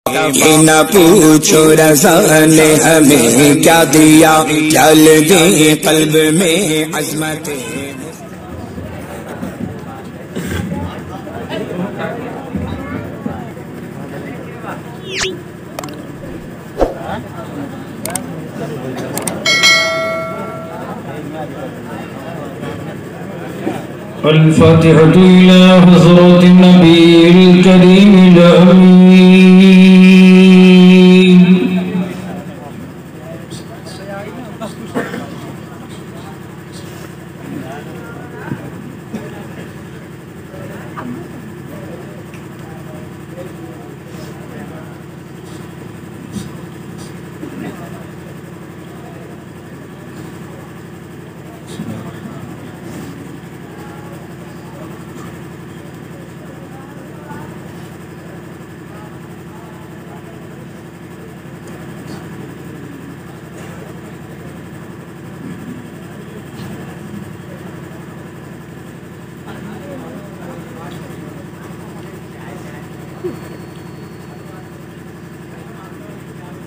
نہ پوچھو رضا نے ہمیں کیا دیا، چل گئی قلب میں عظمت۔ الفاتحة إلى حضرة النبي الكريم الأمين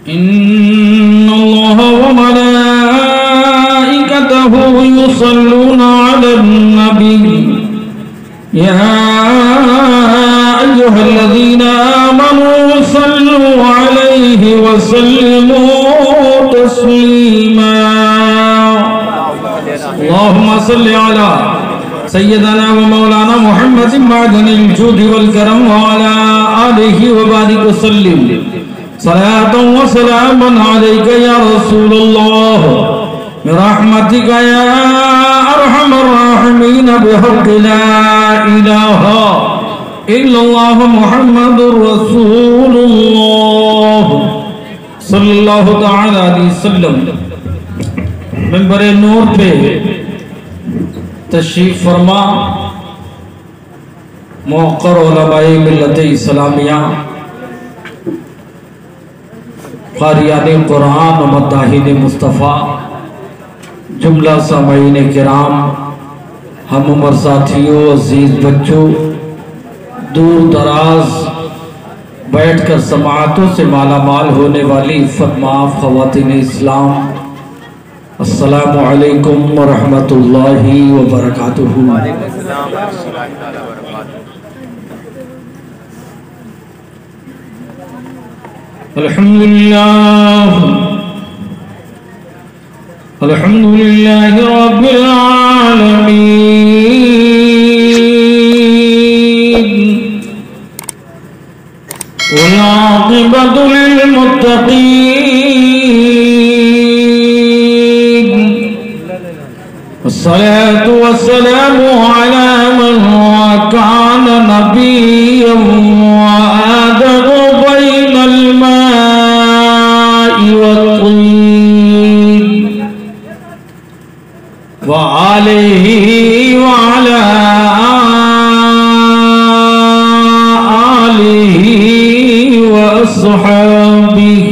إن الله وملائكته يصلون على النبي يا أيها الذين آمنوا صلوا عليه وسلموا تسليما اللهم صل على سيدنا ومولانا محمد معدن الجود والكرم وعلى آله وبارك وسلم صلاة وسلاما عليك يا رسول الله برحمتك يا أرحم الراحمين بحق لا إله إلا الله محمد رسول الله صلی اللہ تعالی علیہ وسلم منبر نور پہ تشریف فرما موقر علماء ملت اسلامیہ، قاریان قرآن و مداحین مصطفیٰ، جملہ سامعین کرام، ہم عمر ساتھیوں، عزیز بچوں، دور دراز بیٹھ کر سماعتوں سے مالا مال ہونے والی عفت معاف خواتین اسلام، السلام علیکم ورحمۃ اللہ وبرکاتہ۔ الحمدللہ رب العالمین والعاقبۃ للمتقین والصلاة والسلام على من كان نبيا وآدم بين الماء والطين وآله وعلى آله وأصحابه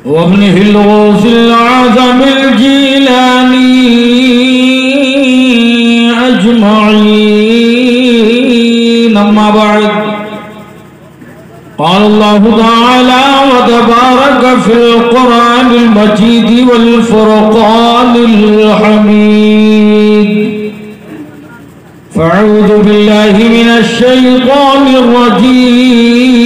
وابنه الغوث الأعظم الجيلاني أجمعين، أما بعد، قال الله تعالى وتبارك في القرآن المجيد والفرقان الحميد، فأعوذ بالله من الشيطان الرجيم،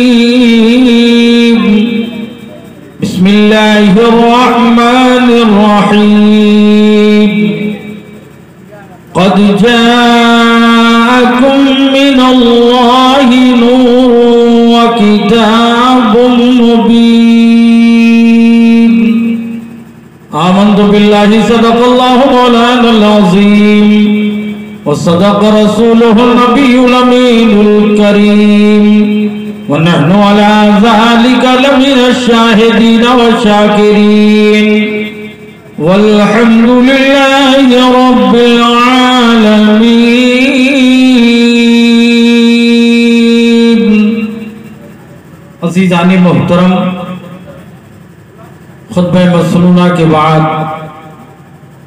بسم الله الرحمن الرحيم، قد جاءكم من الله نور وكتاب مبين، آمنت بالله صدق الله مولانا العظيم وصدق رسوله النبي الأمين الكريم، ونحن على ذلك لمن الشاهدين والشاكرين، والحمد لله رب العالمين۔ عزیزان محترم، خطبہ مسنونہ کے بعد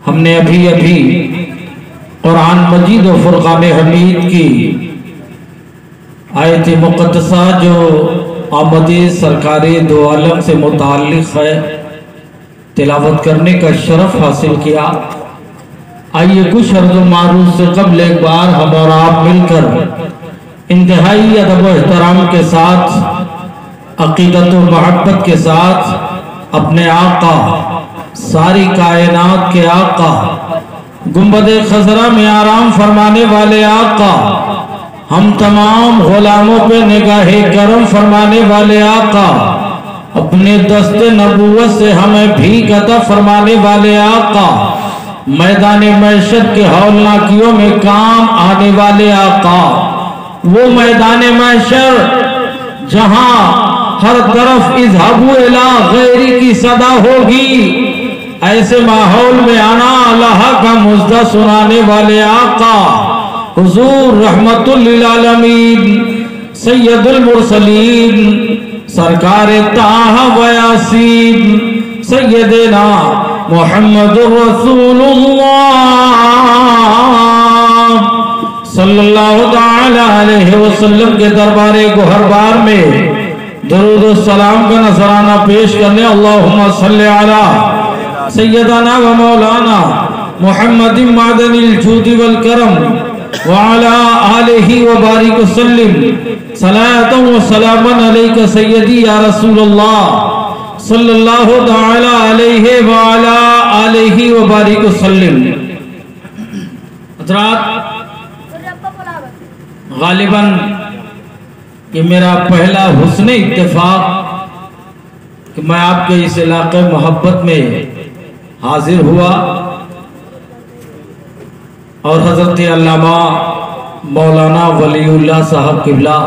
ہم نے ابھی قرآن مجید و فرقان حمید کی آیت مقدسہ جو آمد سرکار دو عالم سے متعلق ہے، تلاوت کرنے کا شرف حاصل کیا۔ آئیے کچھ عرض و معروض سے قبل ایک بار ہم اور آپ مل کر انتہائی ادب و احترام کے ساتھ، عقیدت و محبت کے ساتھ اپنے آقا، ساری کائنات کے آقا، گنبد خضرا میں آرام فرمانے والے آقا، ہم تمام غلاموں پہ نگاہ کرم فرمانے والے آقا، اپنے دست نبوت سے ہمیں بھیک عطا فرمانے والے آقا، میدان محشر کے ہولناکیوں میں کام آنے والے آقا، وہ میدان محشر جہاں ہر طرف اذهبوا الی غیری کی صدا ہوگی، ایسے ماحول میں آنا اللہ کا مژدہ سنانے والے آقا، حضور رحمت للعالمین سید المرسلین سرکار طٰہٰ و یاسین سیدنا محمد رسول اللہ صلی اللہ تعالی علیہ وسلم کے دربار گوہربار میں درود و سلام کا نذرانہ پیش کرنے۔ اللہم صلی علی سیدنا و مولانا محمد معدن الجود والکرم وعلى آلہ وبارک وسلم صلاۃ و سلاما علیک سیدی یا رسول اللہ صلی اللہ تعالی علیہ وعلى آلہ وبارک وسلم۔ حضرات، غالباً یہ میرا پہلا حسن اتفاق کہ میں آپ کے اس علاقے محبت میں حاضر ہوا، اور حضرت علامہ مولانا ولی اللہ صاحب قبلہ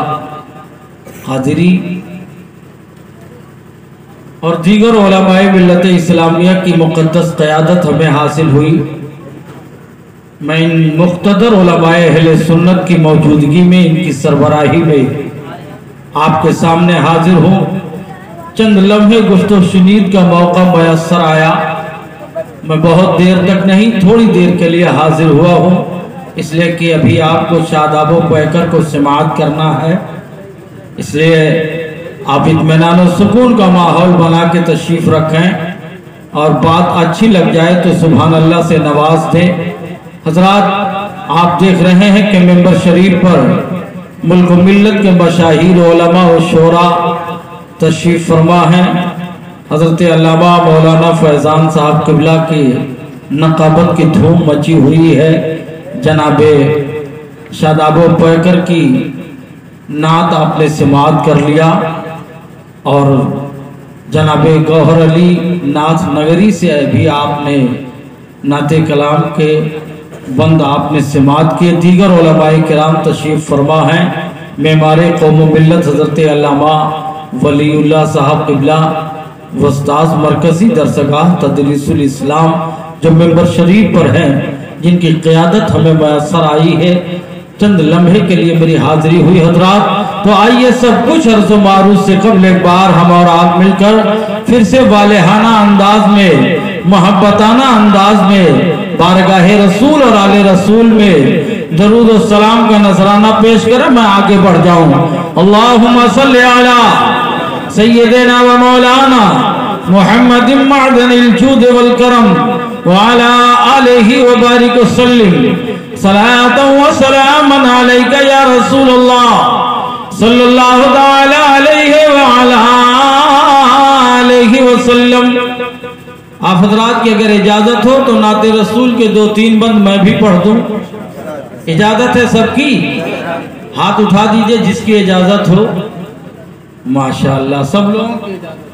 حاضری اور دیگر علماء ملت اسلامیہ کی مقدس قیادت ہمیں حاصل ہوئی۔ میں ان مقتدر علماء اہل سنت کی موجودگی میں، ان کی سربراہی میں آپ کے سامنے حاضر ہوں۔ چند لمحے گفت و شنید کا موقع میسر آیا، میں بہت دیر تک نہیں، تھوڑی دیر کے لیے حاضر ہوا ہوں، اس لیے کہ ابھی آپ کو شاداب و پیکر کو سماعت کرنا ہے، اس لیے آپ اطمینان و سکون کا ماحول بنا کے تشریف رکھیں، اور بات اچھی لگ جائے تو سبحان اللہ سے نواز دیں۔ حضرات، آپ دیکھ رہے ہیں کہ ممبر شریف پر ملک و ملت کے مشاہیر علماء و شعراء تشریف فرما ہیں۔ حضرت علامہ مولانا فیضان صاحب قبلہ کی نقابت کی دھوم مچی ہوئی ہے، جناب شاداب و پیکر کی نعت آپ نے سماعت کر لیا، اور جناب گوہر علی نعت نگری سے بھی آپ نے نعت کلام کے بند آپ نے سماعت کیے۔ دیگر علماء کرام تشریف فرما ہیں۔ معمار قوم و ملت حضرت علامہ ولی اللہ صاحب قبلہ وستاذ مرکزی درسگاہ تدریس الاسلام جو ممبر شریف پر ہیں، جن کی قیادت ہمیں میسر آئی ہے، چند لمحے کے لیے میری حاضری ہوئی۔ حضرات، تو آئیے سب کچھ عرض و معروض سے قبل ایک بار ہم اور آپ مل کر پھر سے والہانہ انداز میں، محبتانہ انداز میں، بارگاہ رسول اور آل رسول میں درود و سلام کا نذرانہ پیش کریں۔ میں آگے بڑھ جاؤں۔ اللہم صلی علی سیدنا و مولانا محمد معدن الجود والکرم وعلى آلہ وبارک وسلم صلاۃ و سلاما علیک یا رسول اللہ صلی اللہ تعالی علیہ وعلى آلہ وسلم۔ آپ حضرات کی اگر اجازت ہو تو نعت رسول کے 2-3 بند میں بھی پڑھ دوں، اجازت ہے سب کی؟ ہاتھ اٹھا دیجئے جس کی اجازت ہو۔ ماشاءاللہ، سب لوگوں کی اجازت۔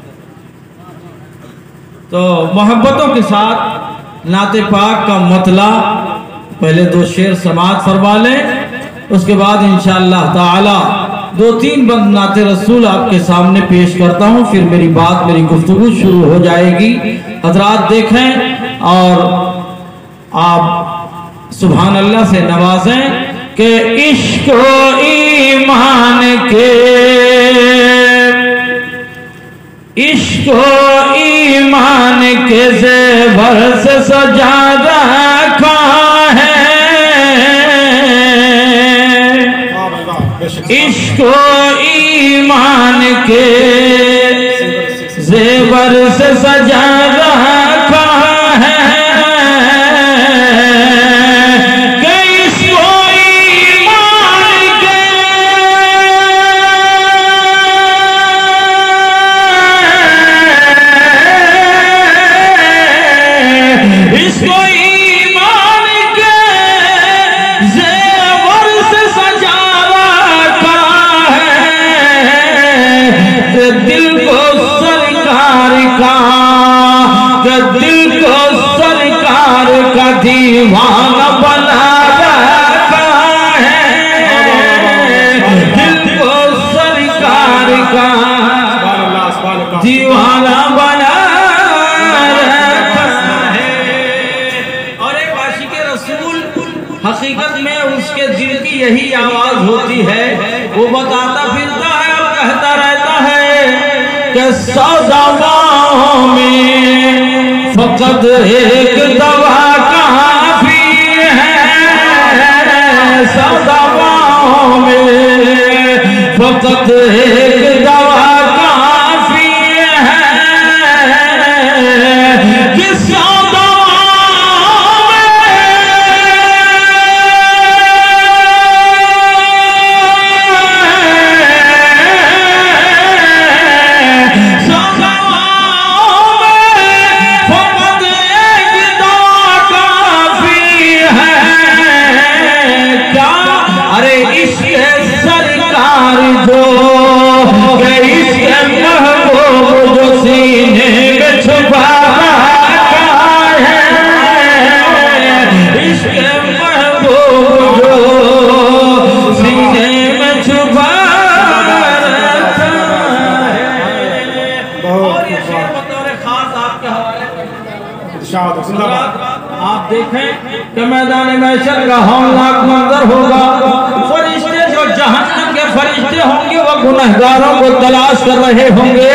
تو محبتوں کے ساتھ نعت پاک کا مطلع پہلے 2 شعر سماعت فرما لیں، اس کے بعد انشاءاللہ تعالی 2-3 بند نعت رسول آپ کے سامنے پیش کرتا ہوں، پھر میری بات، میری گفتگو شروع ہو جائے گی۔ حضرات دیکھیں اور آپ سبحان اللہ سے نوازیں کہ عشق و ایمان کے، عشق و ایمان کے زیور سے سجا رکھا ہے، عشق و ایمان کے زیور سے سجا رکھا ہے کہ اس کو ایمان کے اس کو ایمان کے زیور سے سجا رکھا ہے کہ دل کو سرکار کا دیوانہ بنا رکھا ہے دل کو سرکار کا دیوانہ بنا رکھا ہے اور ایک عاشق رسول حقیقت میں اس کے دل کی یہی آواز ہوتی ہے وہ بتاتا پھرتا ہے اور کہتا رہتا ہے کہ 100 دواؤں میں فقط ایک دوا کافی ہے 100 دواؤں میں فقط ایک دوا کافی ہے کہ 100 آپ دیکھیں کہ میدان محشر کا ہولناک منظر ہوگا فرشتے جو جہنم کے فرشتے ہوں گے وہ گنہگاروں کو تلاش کر رہے ہوں گے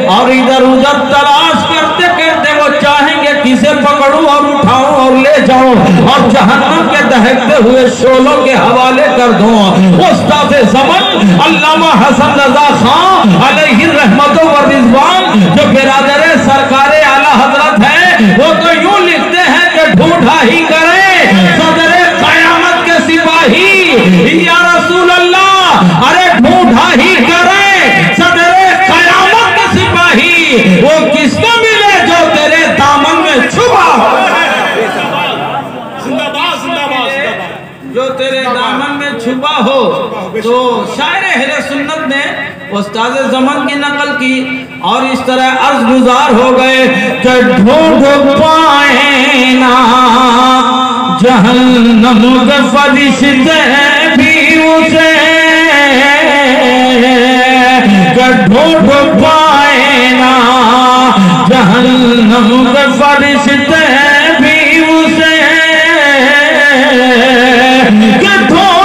اور ادھر ادھر تلاش کرتے کرتے وہ چاہیں گے کسے پکڑوں اور اٹھاؤں اور لے جاؤں اور جہنم کے دہکتے ہوئے شعلوں کے حوالے کر دوں استاد زمن علامہ حسن رضا خان علیہ الرحمت و رضوان جو برادر سرکار اعلی حضرت ہیں وہ تو یوں لکھتے ہیں کہ ڈھونڈا ہی کریں صدر قیامت کے سپاہی یا رسول اللہ ارے ڈھونڈا ہی کریں صدر قیامت کے سپاہی وہ کس کو ملے جو تیرے دامن میں چھپا ہو جو تیرے دامن میں چھپا ہو تو شاعر اہل سنت نے استاد زمن کی نقل کی اور اس طرح عرض گزار ہو گئے کہ ڈھونڈ پائیں نا جہنم کے فرشتے بھی اسے کہ ڈھونڈ پائیں نا جہنم کے فرشتے بھی اسے کہ ڈھونڈ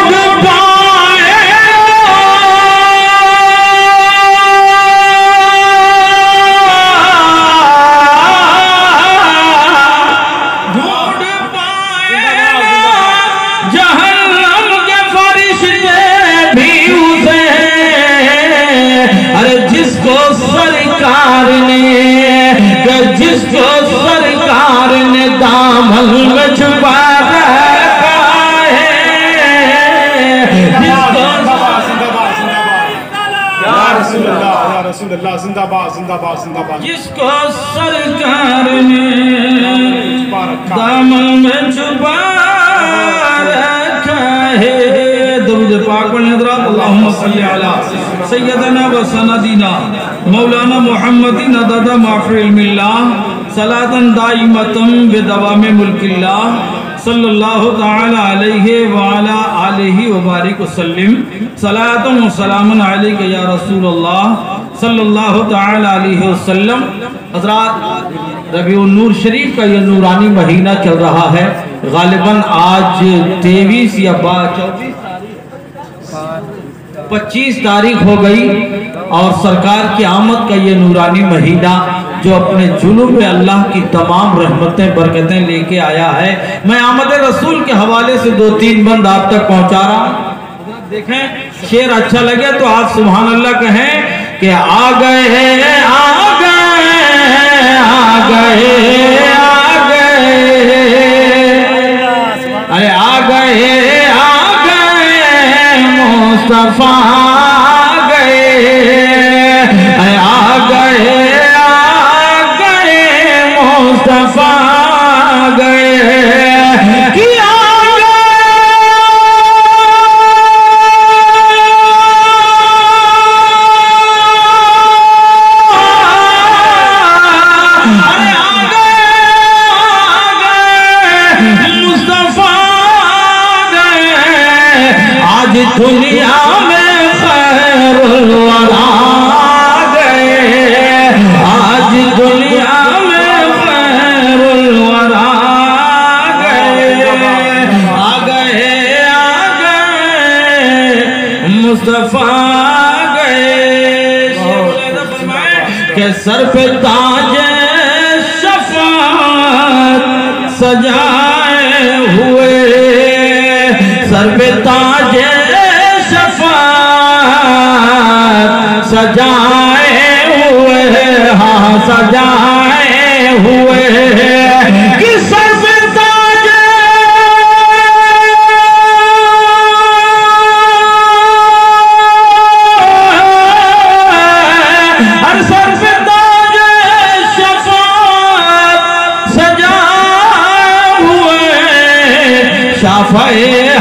جس کو سرکار نے دامن میں چھپا رکھا ہے جس کو یا رسول اللہ زندہ باد زندہ باد زندہ باد جس کو سرکار نے دامن میں چھپا رکھا ہے درود پاک پڑھیں حضرات اللہم صلی علی سیدنا و سندنا مولانا محمد عدد معفر علم اللہ صلاة دائمتا بدوام ملک اللہ صلی اللہ تعالی علیہ وعلا آلہ وبارک وسلم صلاة و سلام علیکہ یا رسول اللہ صلی اللہ تعالی علیہ وسلم حضرات ربیع النور شریف کا یہ نورانی مہینہ چل رہا ہے غالباً آج 23 یا 25 تاریخ ہو گئی اور سرکار کی آمد کا یہ نورانی مہینہ جو اپنے جنوب اللہ کی تمام رحمتیں برکتیں لے کے آیا ہے میں آمد رسول کے حوالے سے 2-3 بند آپ تک پہنچا رہا ہوں دیکھیں شعر اچھا لگے تو آپ سبحان اللہ کہیں کہ آ گئے آ گئے آ گئے آ گئے، ارے آ گئے مصطفیٰ آ گئے، ارے آ گئے مصطفیٰ آ گئے، کیا دنیا میں خیر الورا گئے، آج دنیا میں خیر الورا گئے، آ گئے مصطفیٰ گئے، کہ سر پہ تاج شفاعت سجائے ہوئے، سر پہ تاج سجائے ہوئے، ہاں سجائے ہوئے، کس سر پہ تاج ہر سر پہ تاج شفاعت سجائے ہوئے، شافعِ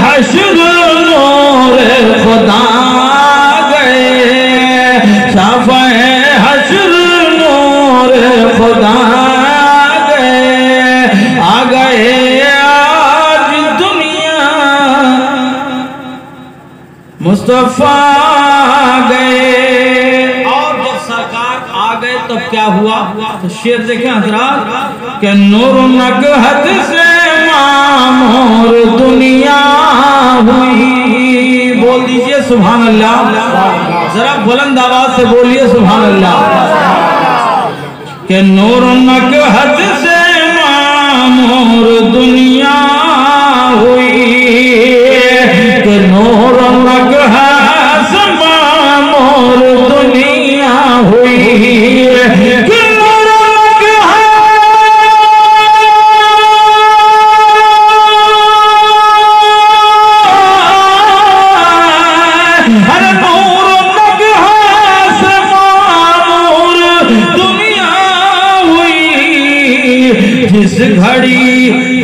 حشر نور خدا شافعِ حشر نور خدا گئے، آ گئے آج دنیا مصطفیٰ گئے۔ اور جب سرکار آ گئے تب کیا ہوا؟ تو شعر دیکھیں حضرات، کہ نور نگہت سے معمور دنیا ہوئی، بول دیجئے سبحان اللہ، ذرا بلند آواز سے بولیے سبحان اللہ، کہ نور نگہت سے معمور دنیا ہوئی، کہ نور نگہت سے معمور دنیا ہوئی، کہ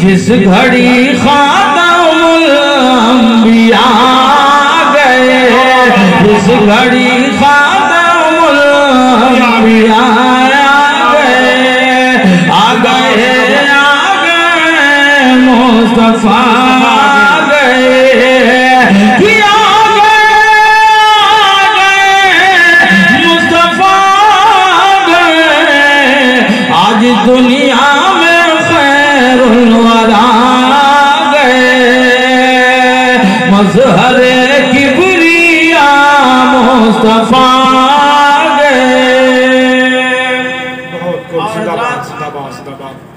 جس گھڑی خاتم الانبیاء گئے، جس گھڑی خاتم الانبیاء گئے، آ گئے مصطفیٰ گئے، کیا مصطفیٰ گئے، آج دنیا مظہر کبریا مصطفیٰ گئے۔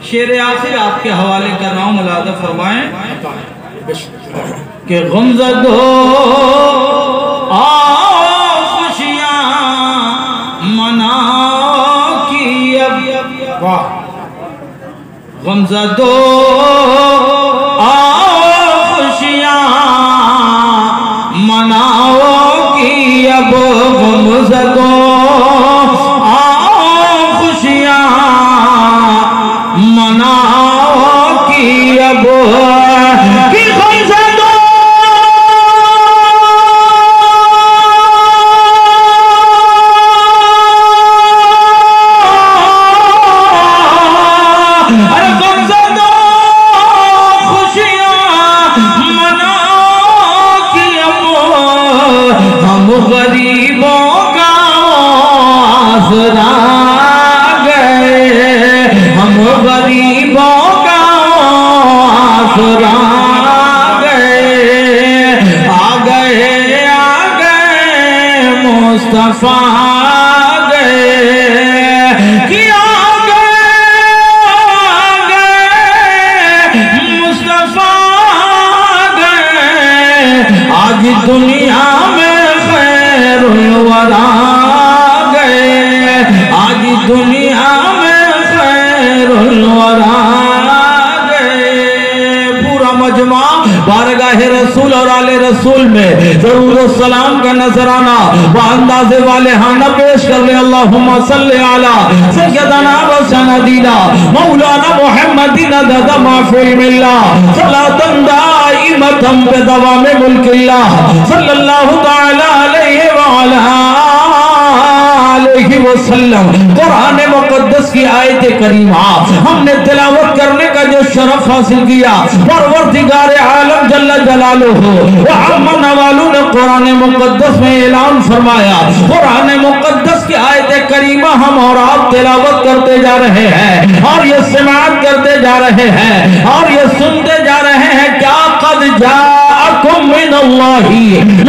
شعر آخر آپ کے حوالے کر رہا ہوں، ملاحظہ فرمائیں کہ غمزدو آؤ خوشیاں مناؤ کی اب، غمزدو مناؤ کی اب، غمزدو آؤ خوشیاں مناؤ کی اب، کہ غمزدو غریب اللہ رسول اور آل رسول میں ضرور و سلام کا نظرانہ بانداز والہانہ پیش کر لے. اللہم صلی علی سیدنا و سندینا مولانا محمدین عدد ما فی علم اللہ صلاة دائمتا بدوام ملک اللہ صلی اللہ تعالی علیہ وعلا علیہ وسلم. قرآن مقدس کی آیت کریمہ ہم نے تلاوت کرنے کا جو شرف حاصل کیا پروردگار عالم جل جلالہ وعم نوالو نے قرآن مقدس میں اعلان فرمایا. قرآن مقدس کی آیت کریمہ ہم اور آپ تلاوت کرتے جا رہے ہیں اور یہ سماعت کرتے جا رہے ہیں اور یہ سنتے جا رہے ہیں. کیا قد جاءکم من اللہ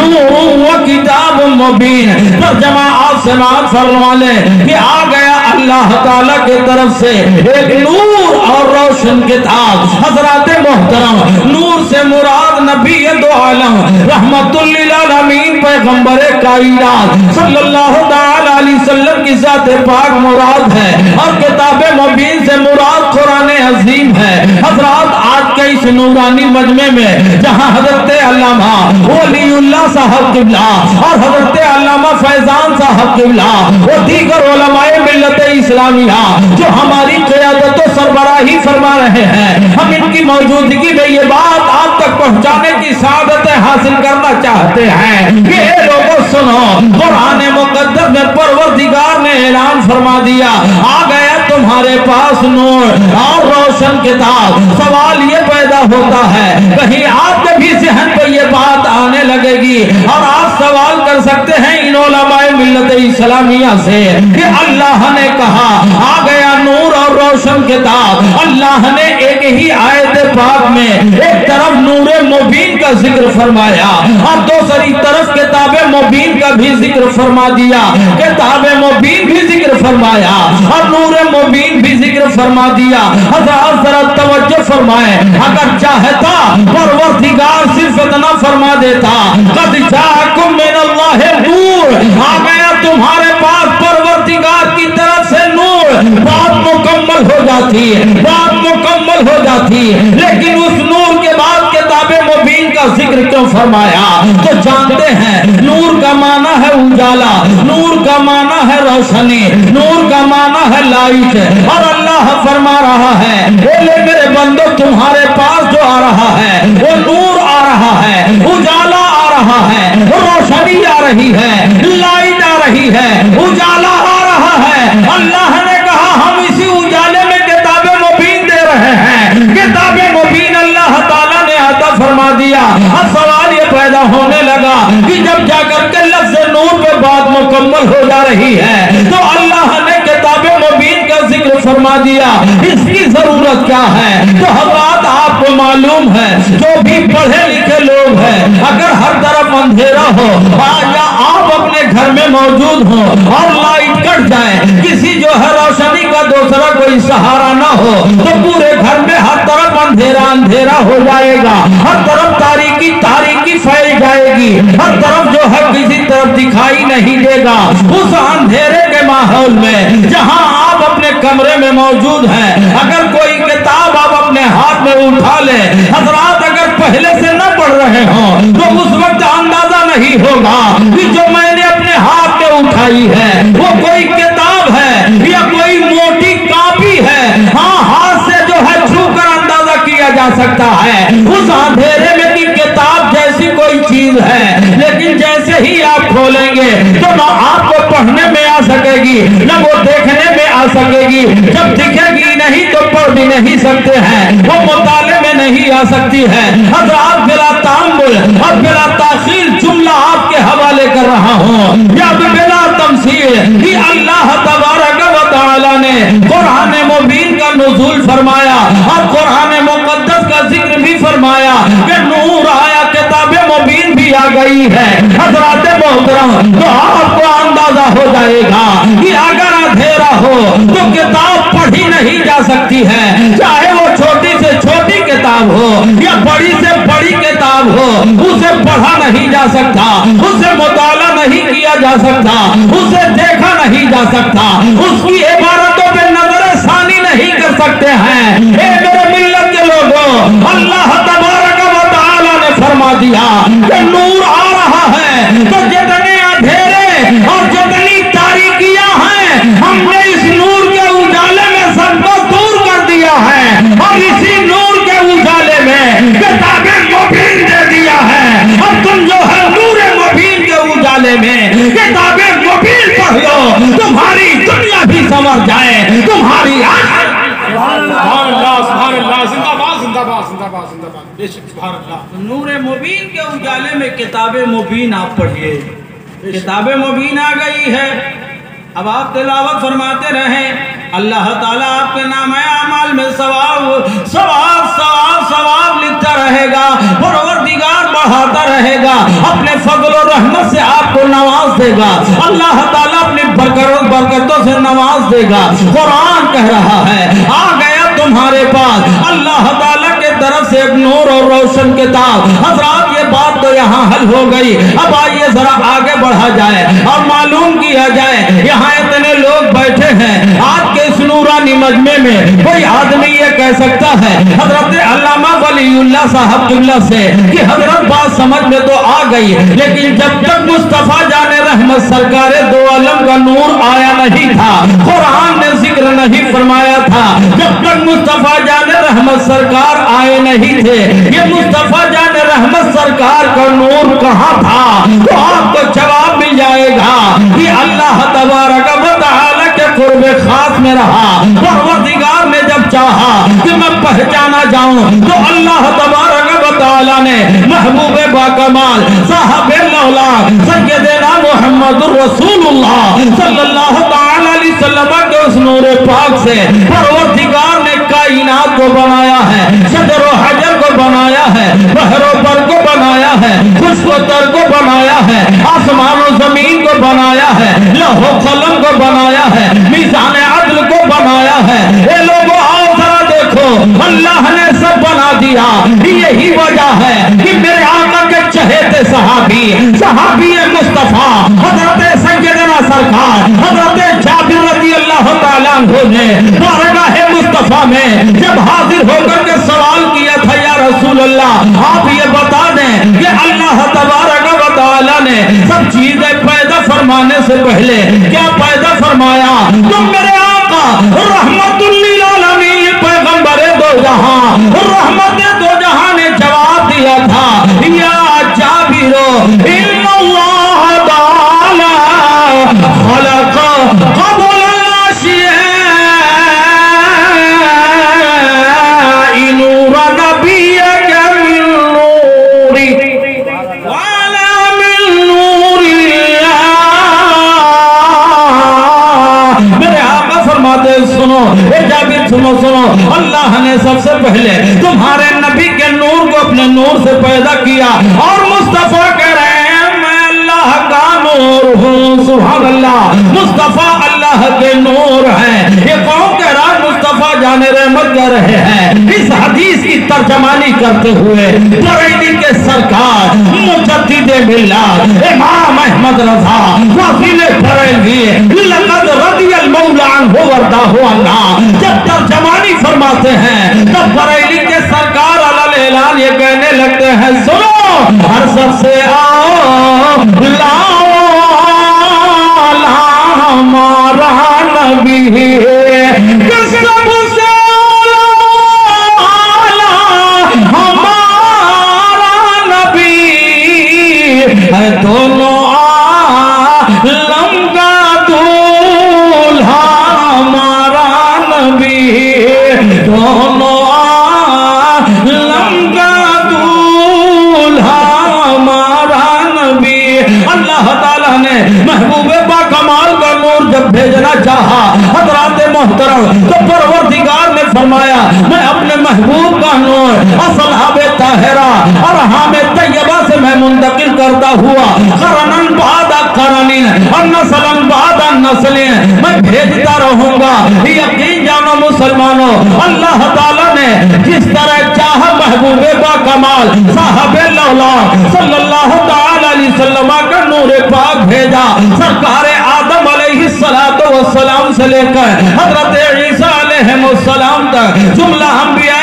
نور و کتاب مبین. ترجمہ آپ سماعت فرما لیں کہ آ گیا اللہ تعالیٰ کی طرف سے ایک نور اور روشن کتاب. حضرات محترم نور سے مراد نبی دو عالم رحمت للعالمین پیغمبر کائنات صلی اللہ تعالی علیہ وسلم کی ذات پاک مراد ہے اور کتاب مبین سے مراد قرآن عظیم ہے. حضرات آج کے اس نورانی مجمع میں جہاں حضرت علامہ ولی اللہ صاحب قبلہ اور حضرت علامہ فیضان صاحب قبلہ وہ دیگر علماء ملت اسلامیہ جو ہماری قیادت و سربراہی فرما رہے ہیں, ہم ان کی موجودگی میں یہ بات آپ تک پہنچانے کی سعادت حاصل کرنا چاہتے ہیں کہ اے لوگوں سنو, قرآن مقدس میں پروردگار نے اعلان فرما دیا آ گیا تمہارے پاس نور اور روشن کتاب. سوال یہ پیدا ہوتا ہے کہیں آپ کے بھی ذہن پہ یہ بات آنے لگے گی اور آپ سوال کر سکتے ہیں ان علماء ملت اسلامیہ سے کہ اللہ نے کہا آ گیا نور اور روشن کتاب. اللہ نے ایک ہی آیت پاک میں ایک طرف نور مبین کا ذکر فرمایا اور دوسری طرف کتاب مبین کا بھی ذکر فرما دیا. کتاب مبین بھی ذکر فرمایا اور نور مبین بھی ذکر فرما دیا. حضرات ذرا توجہ فرمائیں, اگر چاہتا پروردگار صرف اتنا فرما دیتا قد جاءکم من اللہ نور, آ گیا تمہارے پاس پروردگار کی طرف سے نور, بات مکمل ہو جاتی, بات مکمل ہو جاتی. لیکن اس نور کے بعد کتاب مبین کا ذکر کیوں فرمایا؟ تو جانتے ہیں نور کا معنی ہے اجالا, نور کا معنی ہے روشنی, نور کا معنی ہے لائٹ. اور اللہ فرما رہا ہے اے میرے بندو تمہارے پاس جو آ رہا ہے وہ نور آ رہا ہے, اجالا آ رہا ہے, روشنی آ رہی ہے, لائٹ آ رہی ہے, اجالا آ رہا ہے. اللہ نے کہا ہم اسی اجالے میں کتاب مبین دے رہے ہیں. کتاب مبین اللہ تعالیٰ نے عطا فرما دیا. اب سوال یہ پیدا ہونے لگا کہ جب جا کر کے لفظ نور پہ بات مکمل ہو جا رہی ہے تو اللہ نے کتاب مبین کا ذکر فرما دیا, اس کی ضرورت کیا ہے؟ تو حضرات آپ کو معلوم ہے جو بھی پڑھے لکھے لوگ ہیں اگر ہر طرف اندھیرا ہو یا آپ اپنے گھر میں موجود ہو اور لائٹ کٹ جائے, کسی جو ہے روشنی کا دوسرا کوئی سہارا نہ ہو تو پورے گھر میں ہر طرف اندھیرا اندھیرا ہو جائے گا, ہر طرف تاریکی تاریکی پھیل جائے گی, ہر طرف جو ہے کسی طرف دکھائی نہیں دے گا. اس اندھیرے کے ماحول میں جہاں آپ اپنے کمرے میں موجود ہیں اگر کوئی کتاب آپ اپنے ہاتھ میں اٹھا لیں, حضرات اگر پہلے سے نہ پڑھ رہے ہوں تو اس وقت اندازہ نہیں ہوگا کہ جو میں نے اپنے ہاتھ میں اٹھائی ہے وہ کوئی کتاب ہے یا کوئی موٹی کاپی ہے. ہاں ہاتھ سے جو ہے چھو کر اندازہ کیا جا سکتا ہے اس اندھیرے میں کی کتاب جیسی کوئی چیز ہے, لیکن جیسے ہی آپ کھولیں گے تو نہ آپ کو پڑھنے میں آ سکے گی نہ وہ دیکھنے میں آ سکے گی. جب دکھے گی نہیں تو پڑھ بھی نہیں سکتے ہیں, وہ مطالعے میں نہیں آ سکتی ہے. حضرات بلا تعامل اور بلا تاخیر جملہ آپ کے حوالے کر رہا ہوں یا بلا تمثیل کہ اللہ تبارک و تعالی نے قرآن مبین کا نزول فرمایا اور قرآن مقدس کا ذکر بھی فرمایا کہ نور آیا, کتاب مبین بھی آ گئی ہے. حضرات محترم تو آپ کو اندازہ ہو جائے گا کہ اگر اندھیرا ہو تو کتاب پڑھی نہیں جا سکتی ہے, چاہے وہ چھوٹی سے چھوٹی کتاب ہو یا بڑی سے بڑی کتاب ہو, اسے پڑھا نہیں جا سکتا, اسے مطالعہ نہیں کیا جا سکتا, اسے دیکھا نہیں جا سکتا, اس کی عبارتوں پہ نظر ثانی نہیں کر سکتے ہیں. اے میرے ملت کے لوگوں, اللہ تبارک و تعالی نے فرمایا کہ نور آ رہا ہے تو جتنے اندھیرے اور جتنی تاریکیاں ہیں ہم نے اس نور کے اجالے میں سب کو دور کر دیا ہے اور اسی نور کے اجالے میں کتاب مبین دے دیا ہے. اب تم جو ہے نور مبین کے اجالے میں کتاب مبین پڑھ لو, تمہاری دنیا بھی سنور جائے, تمہاری سبحان اللہ سبحان اللہ, زندہ باد زندہ باد زندہ باد زندہ باد, بے شک سبحان اللہ. نور مبین کے اجالے میں کتاب مبین آپ پڑھیے. کتاب مبین آ گئی ہے, اب آپ تلاوت فرماتے رہیں. اللہ تعالیٰ آپ کے نام اعمال میں ثواب ثواب ثواب ثواب لکھتا رہے گا, پروردگار بڑھاتا رہے گا, اپنے فضل و رحمت سے آپ کو نواز دے گا. اللہ تعالیٰ اپنی برکتوں سے نواز دے گا. قرآن کہہ رہا ہے آ گیا تمہارے پاس اللہ تعالیٰ کے طرف سے ایک نور اور روشن کتاب. حضرات یہ بات تو یہاں حل ہو گئی, اب آئیے ذرا آگے بڑھا جائے اور معلوم کیا جائے. یہاں اتنے لوگ بیٹھے ہیں, آج کے اس نورانی مجمع میں کوئی آدمی یہ کہہ سکتا ہے حضرت علامہ ولی اللہ صاحب قبلہ سے کہ حضرت بات سمجھ میں تو آ گئی, لیکن جب تک مصطفیٰ جان رحمت سرکار دو عالم کا نور آیا نہیں تھا, قرآن نے ذکر نہیں فرمایا تھا, جب تک مصطفیٰ جان رحمت سرکار آئے نہیں تھے, یہ مصطفیٰ جان رحمت سرکار کا نور کہاں تھا؟ تو آپ کو جواب مل جائے گا کہ اللہ تبارک و تعالی کے قرب خاص میں رہا. پروردگار نے جب چاہا کہ میں پہچانا جاؤں تو اللہ تبارک و تعالی نے محبوب باکمال صاحب الاولیاء سیدنا محمد رسول اللہ صلی اللہ تعالی علیہ وسلم کے اس نور پاک سے پروردگار نے کائنات کو بنایا ہے, شجر و حجر کو بنایا ہے, بحر و بر کو بنایا ہے, خشک و تر کو بنایا ہے, آسمان و زمین کو بنایا ہے, لوح و قلم کو بنایا ہے, میزان عدل کو بنایا ہے. اے لوگوں آؤ ذرا دیکھو, اللہ نے سب بنا دیا. یہی وجہ ہے کہ میرے آقا کے چہیتے صحابی مصطفیٰ حضرت سیدنا سرکار حضرت جابر رضی اللہ تعالیٰ عنہ نے بارگاہ مصطفیٰ میں جب حاضر ہو کر کے سوال کیا تھا یا رسول اللہ آپ یہ بتا دیں کہ اللہ تبارک و تعالیٰ نے سب چیزیں پیدا فرمانے سے پہلے کیا پیدا فرمایا؟ تم میرے آقا رحمت للعالمین پیغمبر دو جہاں رحمت دو جہاں نے جواب دیا تھا یا جابر ان اللہ تعالی خلق قبل الاشیاء نور نبیک من نوری وعلا من نور اللہ. میرے آقا فرماتے سنو, اے جابر سنو, اللہ نے سب سے پہلے تمہارے نبی کے نور کو اپنے نور سے پیدا کیا اور مصطفیٰ کہہ رہے ہیں میں اللہ کا نور ہوں. سبحان اللہ, مصطفیٰ اللہ کے نور ہیں. یہ کون کہہ رہا؟ مصطفیٰ جان رحمت کہہ رہے ہیں. اس حدیث کی ترجمانی کرتے ہوئے بریلی کے سرکار مجدد ملت امام احمد رضا وزیر بریلوی لقد رضی المولا عنہ ورداہ عنہ جب ترجمانی فرماتے ہیں تب بریلی کے سرکار علی اعلان یہ کہنے لگتے ہیں سنو ہر سب سے آؤ لاؤ ہمارا نبی کس سب سے ہمارا نبی ہے دونوں عالم کا دولہا ہمارا نبی دونوں عالم کا دولہا ہمارا نبی. اللہ تعالیٰ نے محبوب باکمال کا نور جب بھیجنا چاہا حضرات محترم تو پروردگار نے فرمایا میں اپنے محبوب کا نور اصحاب طاہرہ اور حام طیبہ سے میں منتقل کرتا ہوا قرنن بعد قرنین اور نسلن بعد نسلین میں بھیجتا رہوں گا. یقین جانو مسلمانوں, اللہ تعالیٰ نے جس طرح چاہا محبوب باکمال صاحب الاولیاء صلی اللہ تعالی علیہ وسلم کا نور پاک بھیجا. سرکار آدم علیہ السلام سے لے کر حضرت عیسیٰ علیہ السلام تک جملہ انبیاء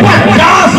50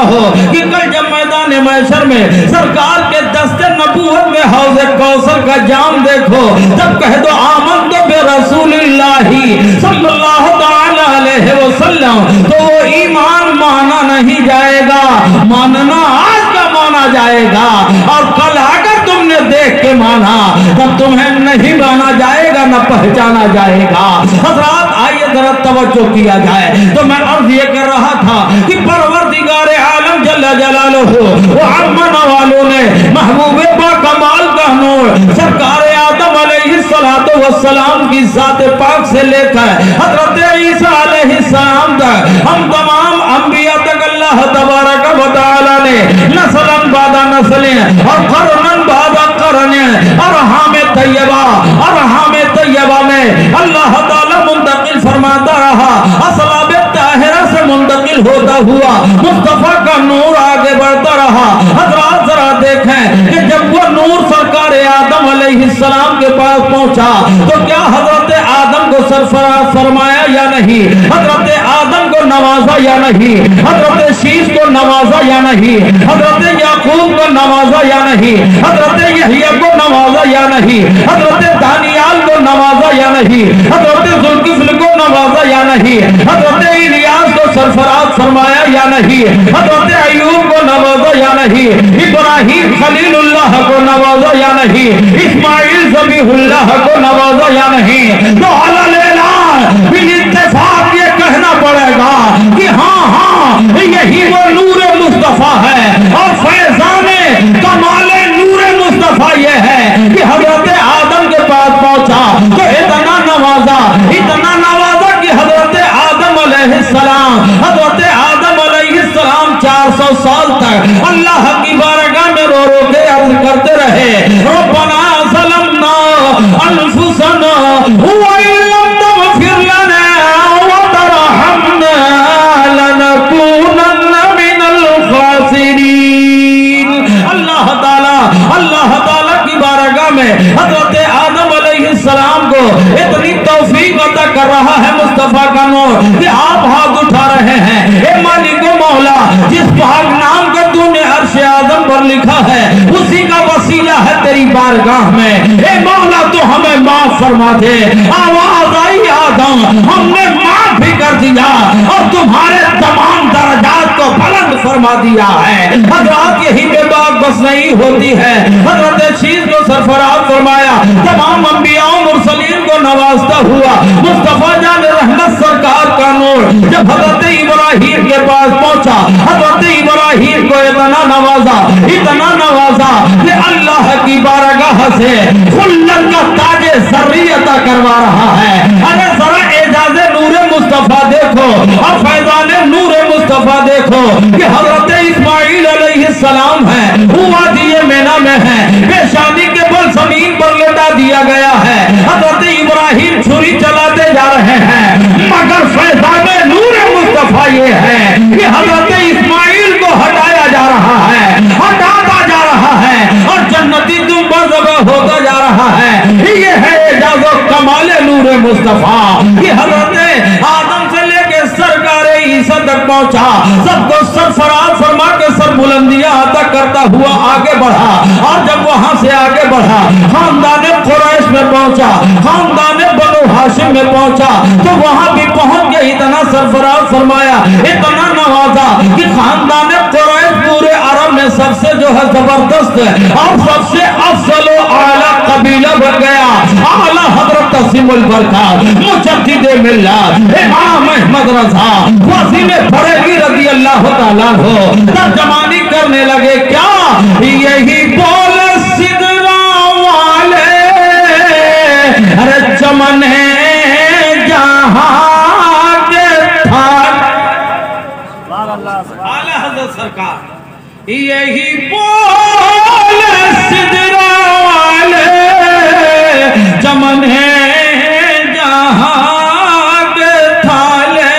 رہو کہ کل جب میدان محشر میں سرکار کے دست نبوت میں حوض کوثر کا جام دیکھو، جب کہہ دو آمنت برسول اللہ صلی اللہ تعالی علیہ وسلم، تو وہ ایمان مانا نہیں جائے گا، ماننا آج کا مانا جائے گا، اور کل اگر تم نے دیکھ کے مانا تب تمہیں نہیں مانا جائے گا، نہ پہچانا جائے گا۔ حضرات آئیے ذرا توجہ کیا جائے، تو میں عرض یہ کر رہا تھا کہ پروردگار عالم جل جلالہ و عمن والوں نے محبوب باکمال کا نور سرکار آدم علیہ السلام کی ذات پاک سے لے کر حضرت عیسیٰ علیہ السلام تک ہم تمام انبیاء تک اللہ تبارک و تعالی نے نسلاً بعد نسلیں اور قرناً بعد قرنیں ارحام طیبہ میں اللہ تعالی منتقل فرماتا رہا، اصلاب طاہرہ سے منتقل ہوتا ہوا مصطفیٰ کا نور آگے بڑھتا رہا۔ حضرات ذرا دیکھیں کہ جب وہ نور سرکار آدم علیہ السلام کے پاس پہنچا تو کیا حضرت آدم کو سرفراز فرمایا یا نہیں؟ حضرت آدم کو نوازا یا نہیں؟ حضرت شیش کو نوازا یا نہیں؟ حضرت یعقوب کو نوازا یا نہیں؟ حضرت یحییٰ کو نوازا یا نہیں؟ حضرت دانیال کو نوازا یا نہیں؟ حضرت ذوالکفل کو نوازا یا نہیں؟ حضرت الیاس کو سرفراز فرمایا یا نہیں؟ حضرت ایوب کو نوازا یا نہیں؟ ابراہیم خلیل اللہ کو نوازا یا نہیں؟ اسماعیل ذبیح اللہ کو نوازا یا نہیں؟ تو بالاتفاق یہ کہنا پڑے گا کہ ہاں یہی وہ نور مصطفیٰ ہے، اور فیضان کمال نور مصطفیٰ یہ ہے کہ حضرت آدم کے پاس پہنچا تو اتنا نوازا کہ حضرت آدم علیہ السلام 400 سال تک اللہ کی بارگاہ میں رو رو کے عرض کرتے رہے، ربنا ظلمنا انفسنا وإن لم تغفر لنا وترحمنا لنكونن من الخاسرین۔ اللہ تعالیٰ کی بارگاہ میں حضرت آدم علیہ السلام کو اتنی توفیق عطا کر رہا ہے مصطفیٰ کا نور کہ آپ ہاتھ اٹھا رہے ہیں، اے مالک و مولا، جس پاک نام کو تو نے عرش اعظم پر لکھا ہے اسی کا وسیلہ ہے تیری بارگاہ میں، اے مولا تو ہمیں معاف فرما دے۔ آواز آئی آدم، ہم نے معاف بھی کر دیا اور تمہارے تمام درجات کو بلند فرما دیا ہے۔ حضرات یہی بے باک بس نہیں ہوتی ہے، حضرت شیش کو سرفراز فرمایا، تمام انبیاء و مرسلین کو نوازتا ہوا مصطفیٰ جان رحمت سرکار کا نور جب حضرت ابراہیم کے پاس پہنچا، حضرت ابراہیم کو اتنا نوازا کہ اللہ کی بارگاہ سے خلت کا تاج زرعی عطا کروا رہا ہے۔ ارے ذرا اعجاز نور مصطفیٰ دیکھو اور فیضان نور مصطفیٰ دیکھو کہ حضرت اسماعیل علیہ السلام ہے، وادی مینا میں ہے، پیشانی کے بل زمین پر لٹا دیا گیا ہے، حضرت ابراہیم چھری چلاتے جا رہے ہیں، مگر فیضان نور مصطفیٰ یہ ہے کہ حضرت اسماعیل کو ہٹایا جا رہا ہے، ہٹاتا جا رہا ہے اور جنتی تم پر ذبح ہوتا جا رہا ہے۔ یہ ہے اعجاز و کمال نور مصطفیٰ کہ حضرت آدم سے لے کے سرکار عیسیٰ تک پہنچا، سب کو سرفراز فرما کے سر بلندیاں عطا کرتا ہوا آگے بڑھا، اور جب وہاں سے آگے بڑھا خاندان قریش میں پہنچا، خاندان بنو ہاشم میں پہنچا تو وہاں بھی پہنچ کے اتنا سرفراز فرمایا، اتنا نوازا کہ خاندان قریش پورے عرب میں سب سے جو ہے زبردست اور سب سے افضل و اعلیٰ قبیلہ بن گیا۔ اعلیٰ حضرت تسیم البرکات مجدد ملت امام احمد رضا وسیم بریلوی رضی اللہ تعالیٰ ہو ترجمانی کرنے لگے، کیا یہی بول سدرا والے ارے چمن ہے جہاں کے تھاک، اعلیٰ حضرت سرکار یہی بول سدرا والے چمن ہے جہاں کے تھالے،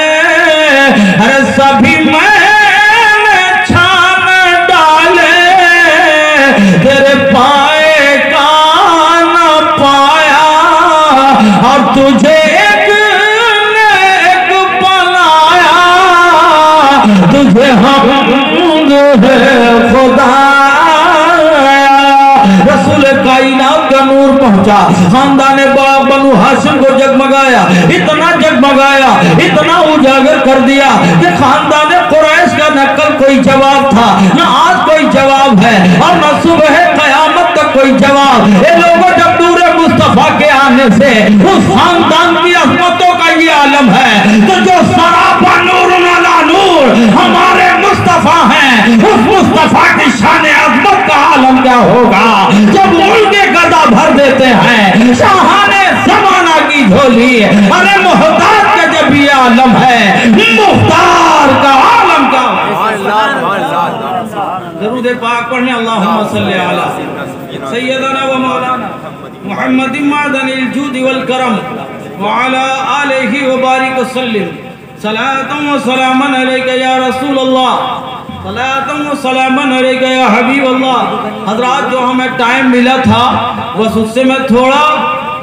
ارے سبھی میں نے چھان ڈالے، تیرے پائے کا نہ پایا، اور تجھے ایک نے ایک بنایا، تجھے ہم خدا رسول کائنات کا نور پہنچا، خاندان بنو ہاشم کو جگمگایا، اتنا جگمگایا، اتنا اجاگر کر دیا کہ خاندان قریش کا نہ کل کوئی جواب تھا، نہ آج کوئی جواب ہے، اور نہ صبح قیامت تک کوئی جواب۔ اے لوگوں، جب نور مصطفیٰ کے آنے سے اس خاندان کی عظمتوں کا یہ عالم ہے، تو جو سراپا نور علی نور ہمارے مصطفیٰ ہیں، اس مصطفیٰ کی شان عظمت کا عالم کیا ہوگا جب ان کے گدا بھر دیتے ہیں شاہان زمانہ کی جھولی۔ ارے محتاج کا جب یہ عالم ہے، مختار کا عالم کیا ہوگا؟ درود پاک پڑھنے اللہم صلی علی سیدنا و مولانا محمد معدن الجود والکرم وعلى آلہ وبارک وسلم۔ صلاة و سلاما علیکہ یا رسول اللہ، صلاة و سلاما علیکہ یا حبیب اللہ۔ حضرات، جو ہمیں ٹائم ملا تھا بس اس سے میں تھوڑا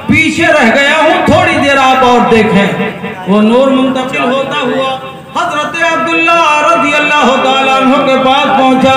پیچھے رہ گیا ہوں، تھوڑی دیر آپ اور دیکھیں۔ وہ نور منتقل ہوتا ہوا حضرت عبداللہ رضی اللہ تعالیٰ عنہ کے پاس پہنچا۔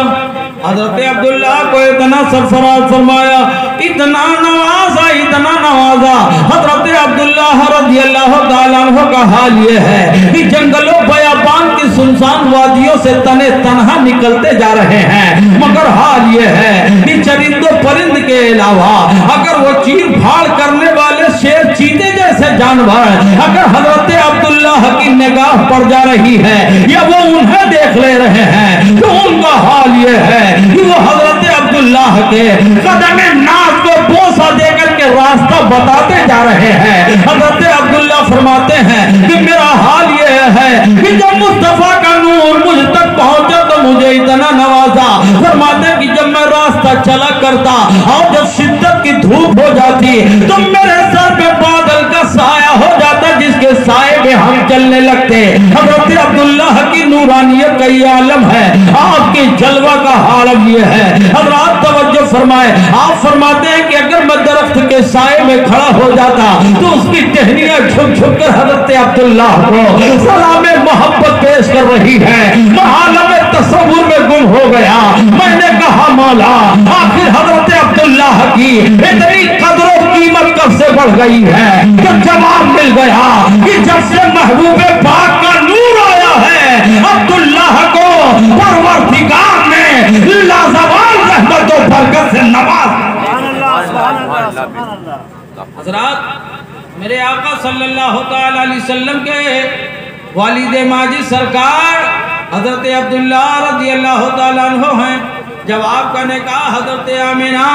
حضرت عبداللہ کو اتنا سرفراز فرمایا، اتنا نوازا، اتنا نوازا۔ حضرت عبداللہ رضی اللہ تعالیٰ عنہ کا حال یہ ہے کہ جنگلوں بیابان کی سنسان وادیوں سے تنے تنہا نکلتے جا رہے ہیں، مگر حال یہ ہے کہ چرند و پرند کے علاوہ اگر وہ چیر پھاڑ کرنے والے شیر چیتے جیسے جانور اگر حضرت عبداللہ کی نگاہ پڑ جا رہی ہے یا وہ انہیں دیکھ لے رہے ہیں، تو ان کا حال یہ ہے کہ وہ حضرت عبداللہ کے قدم ناز کو بوسہ دے کر کے راستہ بتاتے جا رہے ہیں۔ حضرت عبداللہ فرماتے ہیں کہ میرا حال یہ ہے کہ جب مصطفیٰ کا نور مجھ تک پہنچا تو مجھے اتنا نوازا۔ فرماتے ہیں کہ جب میں راستہ چلا کرتا اور جب شدت کی دھوپ ہو جاتی تو میرے سر پہ بادل کا سایہ ہو جاتا، جس کے سائے میں ہم چلنے لگتے۔ حضرت عبداللہ کی نورانیت کا یہ عالم ہے، آپ کی جلوہ کا عالم یہ ہے۔ حضرات توجہ فرمائے، آپ فرماتے ہیں کہ اگر میں درخت کے سائے میں کھڑا ہو جاتا تو اس کی ٹہنیاں جھک جھک کر حضرت عبداللہ کو سلام محبت پیش کر رہی ہے۔ میں عالم تصور میں گم ہو گیا، میں نے کہا مولا آخر حضرت عبداللہ کی اتنی قدر و قیمت کب سے بڑھ گئی ہے؟ تو جواب مل گیا کہ جب سے محبوب پاک کا نور آیا ہے عبداللہ کو پروردگار نے لازوال رحمت و برکت سے نواز۔ حضرات، میرے آقا صلی اللہ تعالیٰ علیہ وسلم کے والد ماجد سرکار حضرت عبداللہ رضی اللہ تعالیٰ عنہ ہیں۔ جب آپ کا نکاح حضرت آمنہ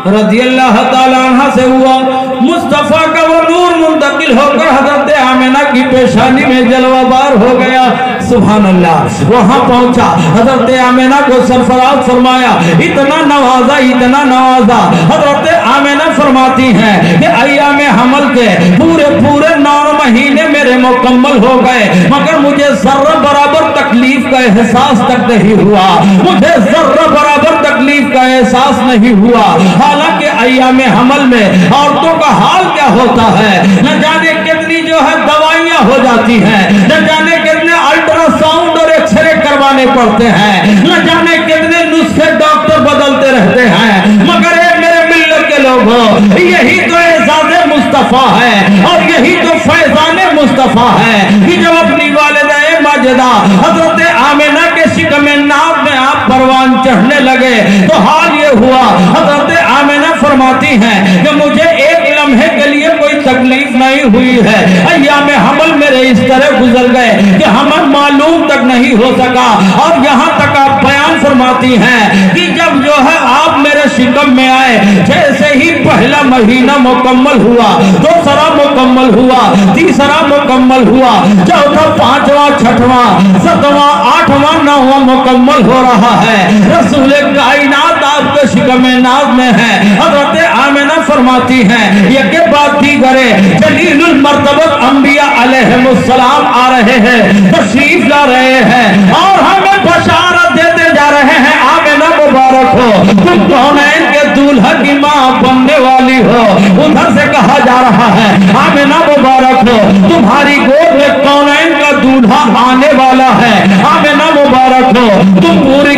رضی اللہ تعالیٰ عنہ سے ہوا، مصطفیٰ کا وہ نور منتقل ہو کر حضرت آمنہ کی پیشانی میں جلوہ بار ہو گیا۔ سبحان اللہ، وہاں پہنچا، حضرت آمنہ کو سرفراز فرمایا، اتنا نوازا، اتنا نوازا۔ حضرت آمنہ فرماتی ہیں کہ ایام حمل کے پورے 9 مہینے میرے مکمل ہو گئے، مگر مجھے ذرہ برابر تکلیف کا احساس تک نہیں ہوا، مجھے ذرہ برابر تکلیف کا احساس نہیں ہوا۔ حالانکہ ایام حمل میں عورتوں کا حال کیا ہوتا ہے، نہ جانے کتنی جو ہے دوائیاں ہو جاتی ہیں، نہ جانے کتنے الٹرا ساؤنڈ اور ایکس رے کروانے پڑتے ہیں، نہ جانے کتنے نسخے ڈاکٹر بدلتے رہتے ہیں، مگر اے میرے ملت کے لوگوں، یہی تو اعزاز مصطفیٰ ہے اور یہی تو فیضان مصطفیٰ ہے کہ جب اپنی والدہ ماجدہ حضرت آمنہ کے شکم ناب میں آپ پروان چڑھنے لگے تو حال یہ ہوا، حضرت آمنہ فرماتی ہیں کہ مجھے ایک لمحے کے لیے کوئی تکلیف نہیں ہوئی ہے، ایام حمل میرے اس طرح گزر گئے کہ ہمیں معلوم تک نہیں ہو سکا۔ اور یہاں تک آپ بیان فرماتی ہیں کہ جب جو ہے آپ میرے شکم میں آئے، جیسے ہی پہلا مہینہ مکمل ہوا، دوسرا مکمل ہوا، تیسرا مکمل ہوا، چوتھا، پانچواں، چھٹواں، ستواں، آٹھواں، نواں مکمل ہو رہا ہے، رسول کائنات آپ کے شکم ناز میں ہے۔ حضرت آمنہ فرماتی ہیں یہ کے بعد دیگرے جلیل المرتبت انبیاء علیہم السلام آ رہے ہیں، تشریف لا رہے ہیں اور ہمیں بشارت دیتے جا رہے ہیں، آمنہ مبارک ہو، تم کونین کے دولہا کی ماں بننے والی ہو۔ ادھر سے کہا جا رہا ہے آمنہ مبارک ہو، تمہاری گود میں کونین کا دولہا آنے والا ہے۔ آمنہ مبارک ہو، تم پوری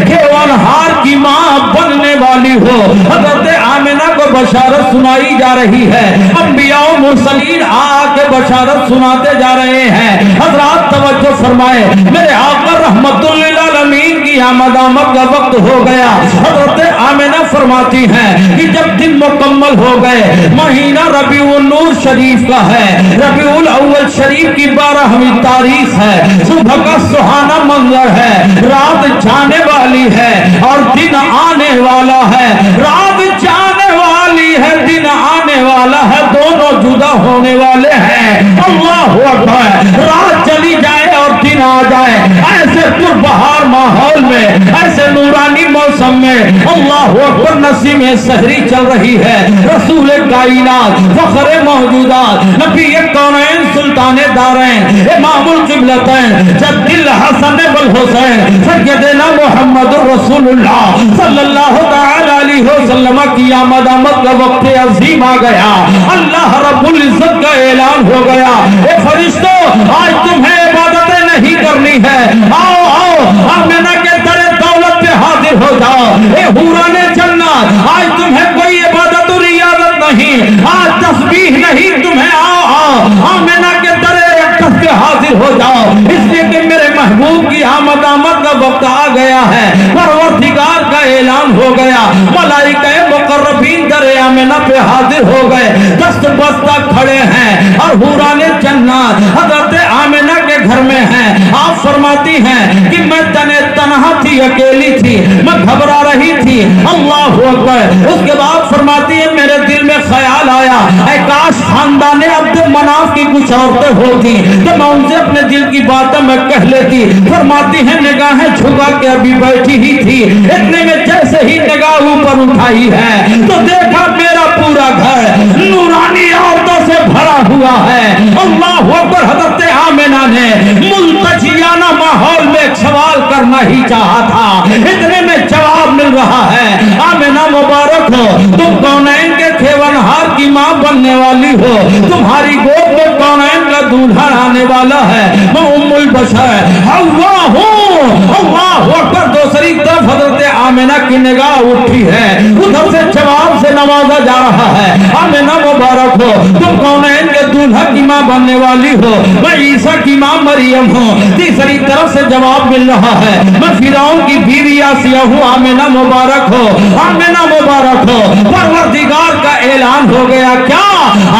کھیونہار کی ماں بننے والی ہو۔ حضرت آمنہ کو بشارت سنائی جا رہی ہے، انبیاء و مرسلین آکے بشارت سناتے جا رہے ہیں۔ حضرات توجہ فرمائے، میرے آقا رحمت للعالمین کی آمد کا وقت ہو گیا۔ حضرت آمنہ فرماتی ہیں کہ جب دن مکمل ہو گئے، مہینہ ربیع النور شریف کا ہے، ربیع الاول شریف کی 12ویں تاریخ ہے، صبح کا سہانا منظر ہے، رات جانے والی ہے اور دن آنے والا ہے، رات جانے والی ہے، دن آنے والا ہے، دونوں جدا ہونے والے ہیں۔ اللہ اکبر، رات چلی جائے اور دن آ جائے، ایسے پربہار ماحول میں، ایسے نورانی موسم میں اللہ اکبر نسیم سحری چل رہی ہے۔ رسول کائنات، فخر موجودات، نبی کونین، سلطان دارین، امام القبلتین، جد الحسن والحسین، سیدنا محمد رسول اللہ صلی اللہ تعالی علیہ وسلم کی آمد کا وقت عظیم آ گیا۔ اللہ رب العزت کا اعلان ہو گیا، اے فرشتوں، آج تمہیں عبادتیں نہیں کرنی ہے، آؤ آؤ آمنہ کے در دولت پہ حاضر ہو جاؤ۔ اے حوران جنت، آج تمہیں کوئی عبادت و ریاضت نہیں، آج تسبیح نہیں تمہیں، آؤ آؤ آمنہ کے در اقدس پہ حاضر ہو جاؤ، اس لیے کہ میرے محبوب کی آمد کا وقت آ گیا ہے۔ پروردگار کا اعلان ہو گیا، ملائکہ مقربین در آمنہ پہ حاضر ہو گئے، دست بستہ کھڑے ہیں اور حوران جنات حضرت آمنہ کے گھر میں ہیں۔ آپ فرماتی ہیں کہ میں تنہا تھی، اکیلی تھی، میں گھبرا رہی تھی۔ اللہ اکبر، اس کے بعد فرماتی ہے میرے دل میں خیال آیا، اے کاش خاندان عبد مناف کی کچھ عورتیں ہوتی تو میں ان سے اپنے دل کی باتیں میں کہہ لیتی۔ فرماتی ہیں نگاہیں جھکا کے ابھی بیٹھی ہی تھی، اتنے میں جیسے ہی نگاہ اوپر اٹھائی ہے تو دیکھا میرا پورا گھر نورانی عورتوں سے بھرا ہوا ہے۔ اللہ اکبر، حضرت آمنہ نے ملتجیانہ ماحول میں ایک سوال کرنا ہی چاہا تھا، اتنے میں جواب مل رہا ہے۔ آمنہ مبارک ہو، تم کونین کے کھیونہار کی ماں بننے والی ہو، تمہاری گود میں کونین کا دولہا آنے والا ہے، میں ام البشر حوا ہوں۔ اللہ اکبر، دوسری طرف حضرت آمنہ کی نگاہ اٹھی ہے، ادھر سے جواب سے نوازا جا رہا ہے۔ آمنہ مبارک ہو، تم کونین کے دولہا کی ماں بننے والی ہو، میں عیسیٰ کی ماں مریم ہوں۔ تیسری طرف سے جواب مل رہا ہے، میں فرعون کی بیوی آسیہ ہوں۔ آمنہ مبارک ہو، آمنہ مبارک ہو، پروردگار کا اعلان ہو گیا، کیا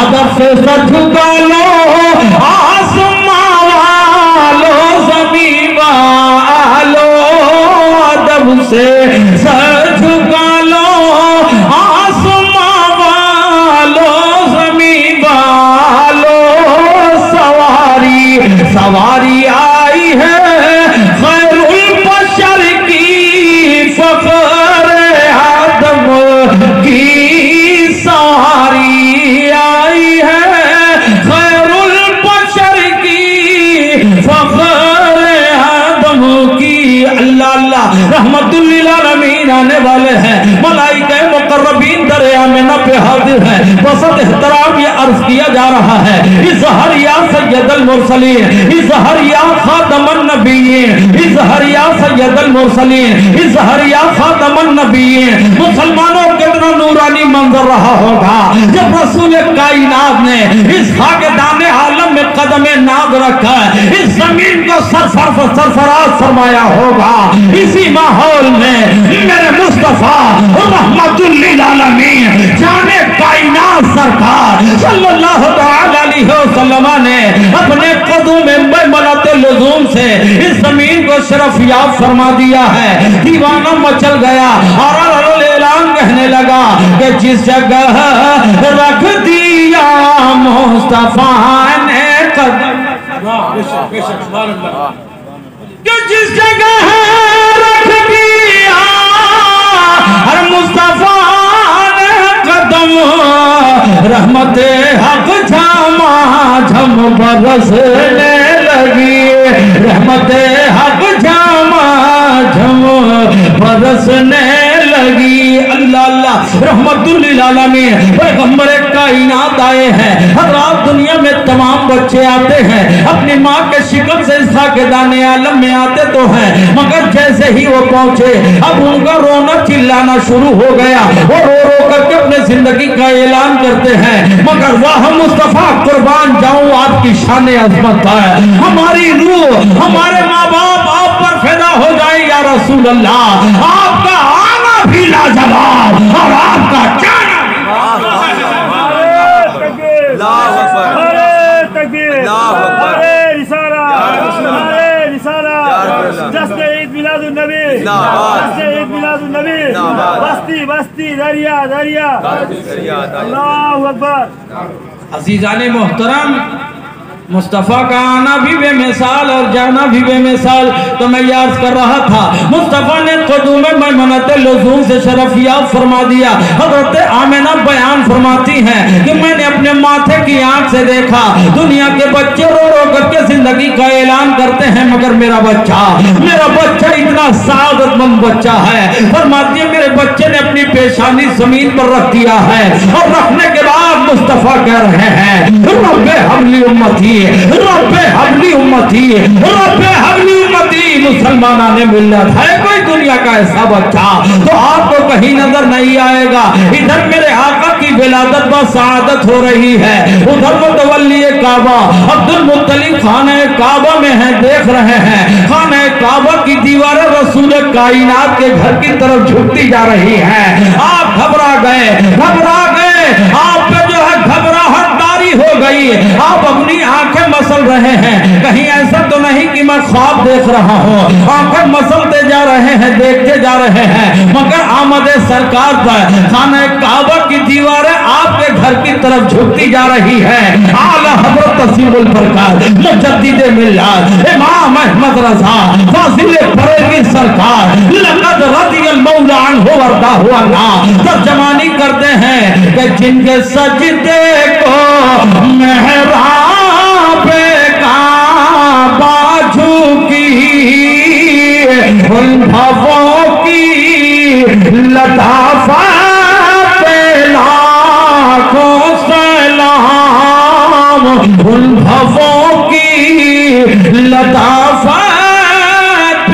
ادب سے سر جھکا لو آسماں والو، زمین والو، ادب سے سر جھکا لو آسماں والو، زمین والو، سواری آئی ہے خیر البشر کی، فخر آدم کی سواری آئی ہے خیر البشر کی، فخر آدم کی۔ اللہ اللہ، رحمت للعالمین آنے والے ہیں، ملائکہ مقربین در آمنہ پہ حاضر ہیں۔ بسط احترام یہ عرض کیا جا رہا ہے، اظہر یا سید المرسلین، اظہر یا خاتم النبیین، اظہر یا سید المرسلین، اظہر یا خاتم النبیین۔ مسلمانوں کتنا نورانی منظر رہا ہوگا جب رسول کائنات نے اس خاکدان عالم میں قدم ناز رکھا، اس زمین کو سرفراز فرمایا ہوگا۔ اسی ماحول میں میرے مصطفیٰ رحمت للعالمین جانے کائنات سرکار صلی اللہ علیہ وسلم نے اپنے قدم ملت لزوم سے اس زمین کو شرف یاب فرما دیا ہے۔ دیوانہ مچل گیا اور اعلان کہنے لگا کہ جس جگہ رکھ دیا مصطفیٰ نے قدم، کہ جس جگہ رکھ دیا ہر مصطفیٰ نے قدم، رحمت حق جھما جھم برسنے لگی، رحمت حق جھما جھم برسنے لگی۔ اللہ اللہ، رحمت للعالمین پیغمبر کائنات آئے ہیں حضرات، دنیا میں تمام بچے آتے ہیں اپنی ماں کے شکم سے عیسیٰ کے دانے عالم میں آتے تو ہیں، مگر جیسے ہی وہ پہنچے اب ان کا رونا چلانا شروع ہو گیا، وہ رو رو کر کے اپنے زندگی کا اعلان کرتے ہیں، مگر واہ مصطفیٰ قربان جاؤں آپ کی شان عظمت ہے، ہماری روح ہمارے ماں باپ آپ پر فدا ہو جائے یا رسول اللہ، آپ کا آنا بھی لاجواب اور آپ کا جانا بھی بستی دریا اللہ اکبر۔ عزیزان محترم، مصطفیٰ کا آنا بھی بے مثال اور جانا بھی بے مثال، تو میں یاد کر رہا تھا مصطفیٰ نے قدوم میمنۃ لزوم سے شرفیات فرما دیا۔ حضرت آمنہ بیان فرماتی ہیں کہ میں نے اپنے ماتھے کی آنکھ سے دیکھا دنیا کے بچے رو رو کر کے زندگی کا اعلان کرتے ہیں، مگر میرا بچہ اتنا سعادت مند بچہ ہے، فرماتی ہے میرے بچے نے اپنی پیشانی زمین پر رکھ دیا ہے، اور رکھنے کے بعد مصطفیٰ کہہ رہے ہیں رب حبلی امتی، رب حبلی امتی، رب حبلی امتی۔ مسلمانان ملت ہے کوئی دنیا کا ایسا بچہ تو آپ کو کہیں نظر نہیں آئے گا، ادھر میرے آقا کی ولادت با سعادت ہو رہی ہے، ادھر متولی کعبہ عبد المطلب خانہ کعبہ میں ہیں، دیکھ رہے ہیں خانہ کعبہ کی دیواریں رسول کائنات کے گھر کی طرف جھکتی جا رہی ہیں، آپ گھبرا گئے، آپ پہ جو ہے گھبراہٹ طاری ہو گئی، آپ اپنی آنکھیں مسل رہے ہیں، کہیں ایسا تو نہیں کہ میں خواب دیکھ رہا ہوں، آنکھیں مسلتے جا رہے ہیں، دیکھتے جا رہے ہیں، مگر آمد سرکار پر خانہ کعبہ کی دیواریں آپ کے گھر کی طرف جھکتی جا رہی ہے، اعلیٰ حضرت تسیم البرکات مجدد ملت امام احمد رضا فاضل بریلوی سرکار لقد رضی المولا عنہ وردہ عنہ ترجمانی کرتے ہیں کہ جن کے سجدے کو محراب کعبہ جھکی، ان بھووں کی لطافت لاکھوں سلام، ان بھووں کی لطافت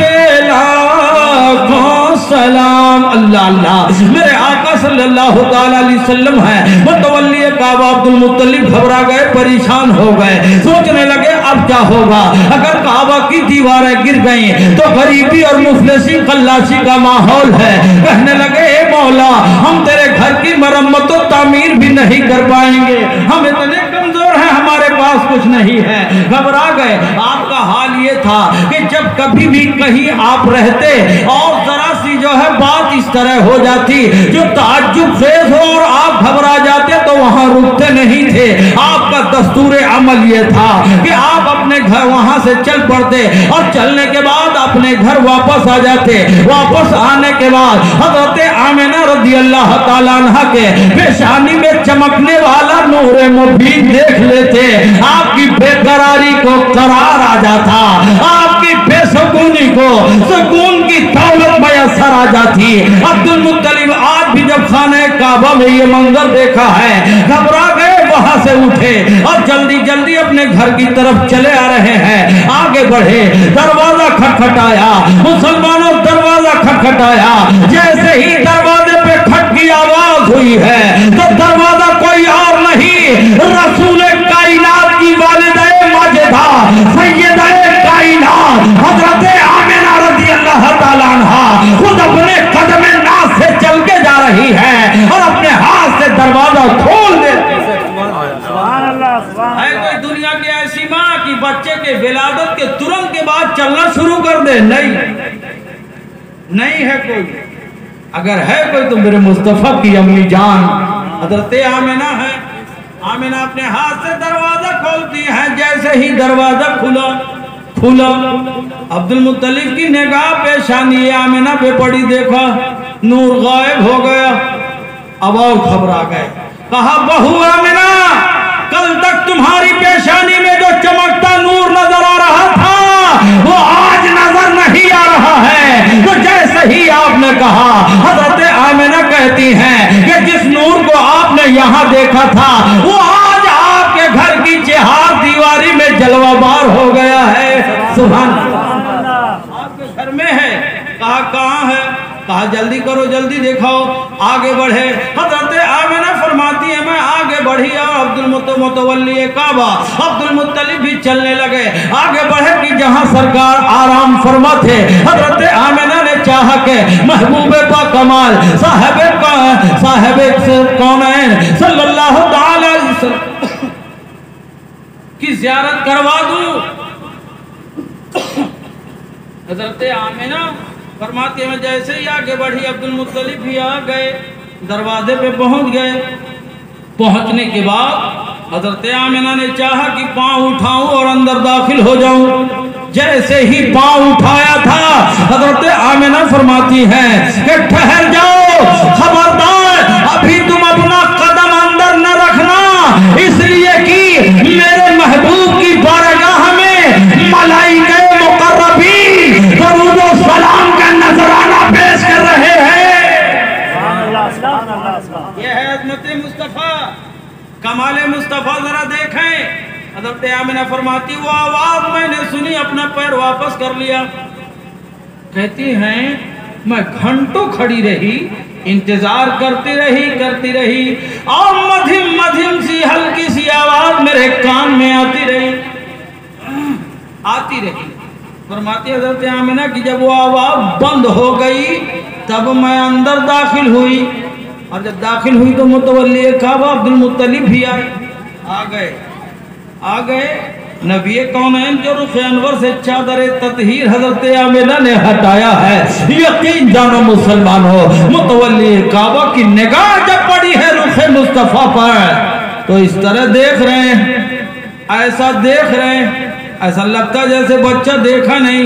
لاکھوں سلام۔ اللہ اللہ، میرے آقا صلی اللہ تعالیٰ علیہ وسلم ہے، متولی کعبہ عبد المطلب گھبرا گئے، پریشان ہو گئے، سوچنے لگے اب کیا ہوگا، اگر کعبہ کی دیواریں گر گئیں تو غریبی اور مفلسی قلاشی کا ماحول ہے، کہنے لگے اے مولا ہم تیرے گھر کی مرمت و تعمیر بھی نہیں کر پائیں گے، ہم اتنے کمزور ہیں، ہمارے پاس کچھ نہیں ہے، گھبرا گئے۔ آپ کا حال یہ تھا کہ جب کبھی بھی کہیں آپ رہتے اور ذرا سی جو ہے بات اس طرح ہو جاتی جو تعجب خیز ہو اور آپ گھبرا جاتے تو وہاں رکتے نہیں تھے، آپ کا دستور عمل یہ تھا کہ آپ اپنے گھر وہاں سے چل پڑتے اور چلنے کے بعد اپنے گھر واپس آ جاتے، واپس آنے کے بعد حضرت آمنہ رضی اللہ تعالیٰ عنہ کے پیشانی میں چمکنے والا نور مبین دیکھ لیتے، آپ کی بے قراری کو قرار آ جاتا، آپ کی بے سکونی کو سکون کی دولت میسر آ جاتی۔ عبد المطلب آج بھی جب خانہ کعبہ میں یہ منظر دیکھا ہے گھبرا گئے، وہاں سے اٹھے اور جلدی جلدی اپنے گھر کی طرف چلے آ رہے ہیں، آگے بڑھے، دروازہ کھٹکھٹایا، مسلمانوں دروازہ کھٹکھٹایا، جیسے ہی دروازے پہ کھٹ کی آواز ہوئی ہے تو دروازہ کوئی اور نہیں رسول کائنات کی والدہ ماجدہ سیدہ کائنات حضرت آمنہ رضی اللہ تعالیٰ عنہ خود اپنے قدم ناز سے چل کے جا رہی ہے اور اپنے ہاتھ سے دروازہ کھول دیتی ہے۔ سبحان اللہ، سبحان ہے اللہ۔ کوئی دنیا کی ایسی ماں کی بچے کے ولادت کے ترنت کے بعد چلنا شروع کر دے؟ نہیں ہے کوئی، اگر ہے کوئی تو میرے مصطفیٰ کی امی جان حضرت آمنہ ہے، آمنہ اپنے ہاتھ سے دروازہ کھولتی ہے، جیسے ہی دروازہ کھلا عبد المطلب کی نگاہ پیشانی آمنہ پہ پڑی، دیکھا نور غائب ہو گیا، اب اور گھبرا گئے، کہا بہو آمنہ کل تک تمہاری پیشانی میں جو چمکتا نور نظر آ رہا تھا وہ آج نظر نہیں آ رہا ہے۔ تو جیسے ہی آپ نے کہا حضرت آمنہ کہتی ہیں کہ جس نور کو آپ نے یہاں دیکھا تھا وہ آج آپ کے گھر کی چہار دیواری میں جلوہ بار ہو گیا ہے. سبحان اللہ. آپ کے گھر میں ہے. کہا کہاں ہے؟ کہا جلدی کرو جلدی دکھاؤ. آگے بڑھے. حضرت آمنہ فرماتی ہے میں آگے بڑھی اور متولی کعبہ عبد المطلب بھی چلنے لگے. آگے بڑھے کہ جہاں سرکار آرام فرما تھے. حضرت آمنہ نے چاہا کہ محبوب پاک کمال صاحب کونین صلی اللہ تعالی علیہ وسلم کی زیارت کروا دوں. حضرت آمنہ فرماتے ہیں جیسے ہی آگے بڑھی عبد المطلب بھی آ گئے. دروازے پہ پہنچ گئے. پہنچنے کے بعد حضرت آمنہ نے چاہا کہ پاؤں اٹھاؤں اور اندر داخل ہو جاؤں. جیسے ہی پاؤں اٹھایا تھا حضرت آمنہ فرماتی ہیں کہ ٹھہر جاؤ, خبردار ابھی تم اپنا قدم اندر نہ رکھنا, اس لیے کہ میرے محبوب کی بارگاہ میں ملائکہ مقربین درود و سلام کا نذرانہ پیش کر رہے ہیں. یہ ہے عظمت مصطفیٰ, کمال مصطفیٰ. ذرا دیکھیں. حضرت آمنہ فرماتی وہ آواز میں نے سنی, اپنا پیر واپس کر لیا. کہتی ہیں میں گھنٹوں کھڑی رہی, انتظار کرتی رہی اور مدھم سی ہلکی سی آواز میرے کان میں آتی رہی. فرماتی حضرت آمنہ کہ جب وہ آواز بند ہو گئی تب میں اندر داخل ہوئی, اور جب داخل ہوئی تو متولی کعبہ عبد المطلب بھی آ گئے. نبی کونین جو رخ انور سے چادر تطہیر حضرت آمنہ نے ہٹایا ہے, یقین جانو مسلمانوں, متولی کعبہ کی نگاہ جب پڑی ہے رخ مصطفیٰ پر تو اس طرح دیکھ رہے ہیں, ایسا دیکھ رہے ہیں, ایسا لگتا جیسے بچہ دیکھا نہیں.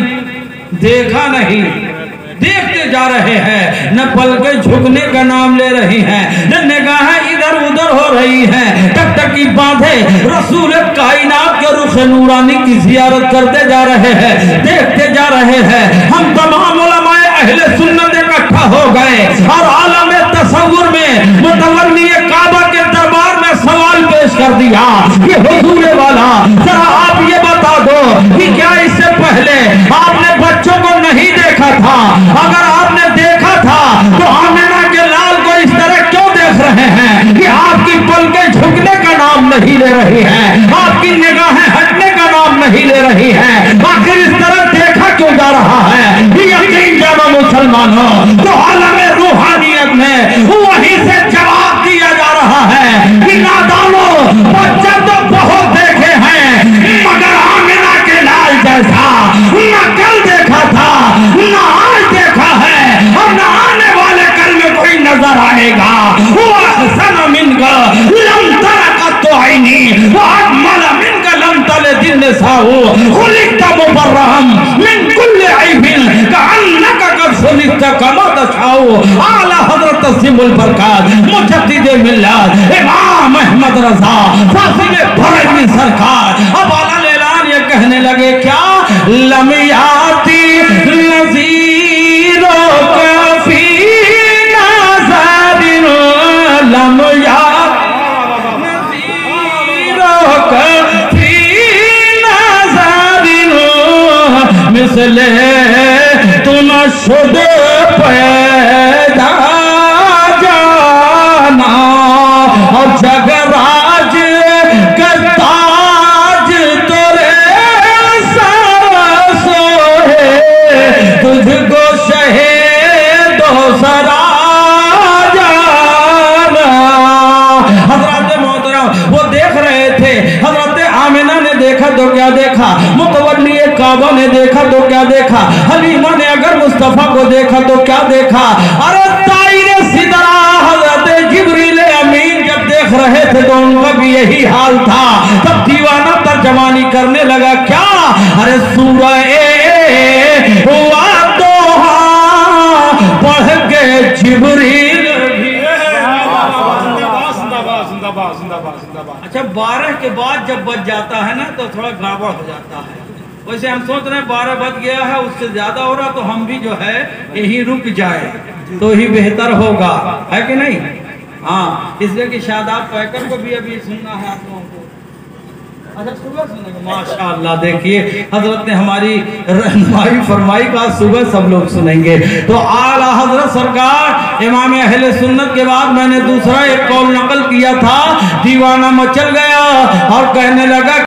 دیکھتے جا رہے ہیں, نہ پلکیں جھکنے کا نام لے رہی ہیں, نہ نگاہیں ادھر ادھر ہو رہی ہیں. ٹکٹکی باندھے رسول کائنات کے رخ نورانی کی زیارت کرتے جا رہے ہیں, دیکھتے جا رہے ہیں. ہم تمام علماء اہل سنت اکٹھا ہو گئے اور عالم تصور میں متولی کعبہ کے دربار میں سوال پیش کر دیا کہ حضور والا ذرا آپ یہ بتا دو کہ کیا اس سے پہلے آپ نے بچوں کو نہیں دیکھا تھا؟ اگر آپ نے دیکھا تھا تو آمنہ کے لال کو اس طرح کیوں دیکھ رہے ہیں کہ آپ کی پلکیں جھکنے کا نام نہیں لے رہی ہیں, آپ کی نگاہیں ہٹنے کا نام نہیں لے رہی ہیں, آخر اس طرح دیکھا کیوں جا رہا ہے؟ یقین جانو مسلمانوں, تو عالم روحانیت میں وہیں سے جواب دیا جا رہا ہے کہ نادانوں بچہ تو بہت دیکھے ہیں مگر آمنہ کے لال جیسا نہ کل دیکھا تھا نہ آج دیکھا ہے اور نہ آنے والے کل میں کوئی نظر آئے گا. وَأَحْسَنَ مِنْكَ لَمْ تَرَقَتُ عَيْنِي وَأَجْمَلَ مِنْكَ لَمْ تَلِدِ النِّسَاءُ خُلِقْتَ مُبَرَّأً مِنْ كُلِّ عَيْبٍ كَأَنَّكَ قَدْ خُلِقْتَ كَمَا تَشَاءُ. اعلیٰ حضرت تسلیم البرکات مجدد ملت امام احمد رضا فاضل بریلوی سرکار اب اعلیٰ اعلان یہ کہنے لگے کیا لم یاتی نذیروں کا فی نظر, لم یاتی نذیروں کا فی نظر مثل تو نہ شد پیدا جانا اور جگ راج کرتا تجھ کو شہید و سرا جانا. حضرات محترم وہ دیکھ رہے تھے. حضرت آمنہ نے دیکھا تو کیا دیکھا, متولی کعبہ نے دیکھا تو کیا دیکھا, حلیمہ نے اگر مصطفیٰ کو دیکھا تو کیا دیکھا. ارے طائر سدرہ حضرت جبریل امین جب دیکھ رہے تھے تو ان کا بھی یہی حال تھا. تب دیوانہ ترجمانی کرنے لگا کیا, ارے سورہ پڑھ کے جبریل. اچھا 12 کے بعد جب بچ جاتا ہے نا تو تھوڑا گڑبڑ ہو جاتا ہے. ویسے ہم سوچ رہے ہیں 12 بج گیا ہے, اس سے زیادہ ہو رہا تو ہم بھی جو ہے یہی رک جائے تو ہی بہتر ہوگا, ہے کہ نہیں؟ ہاں اس لیے کہ شاداب پیکر کو بھی ابھی سننا ہے آپ لوگوں کو. اچھا صبح سنیں گے. ماشاءاللہ دیکھیے حضرت نے ہماری رہنمائی فرمائی کا صبح سب لوگ سنیں گے. تو اعلیٰ حضرت سرکار امام اہل سنت کے بعد میں نے دوسرا ایک قول نقل کیا تھا. دیوانہ مچل گیا اور کہنے لگا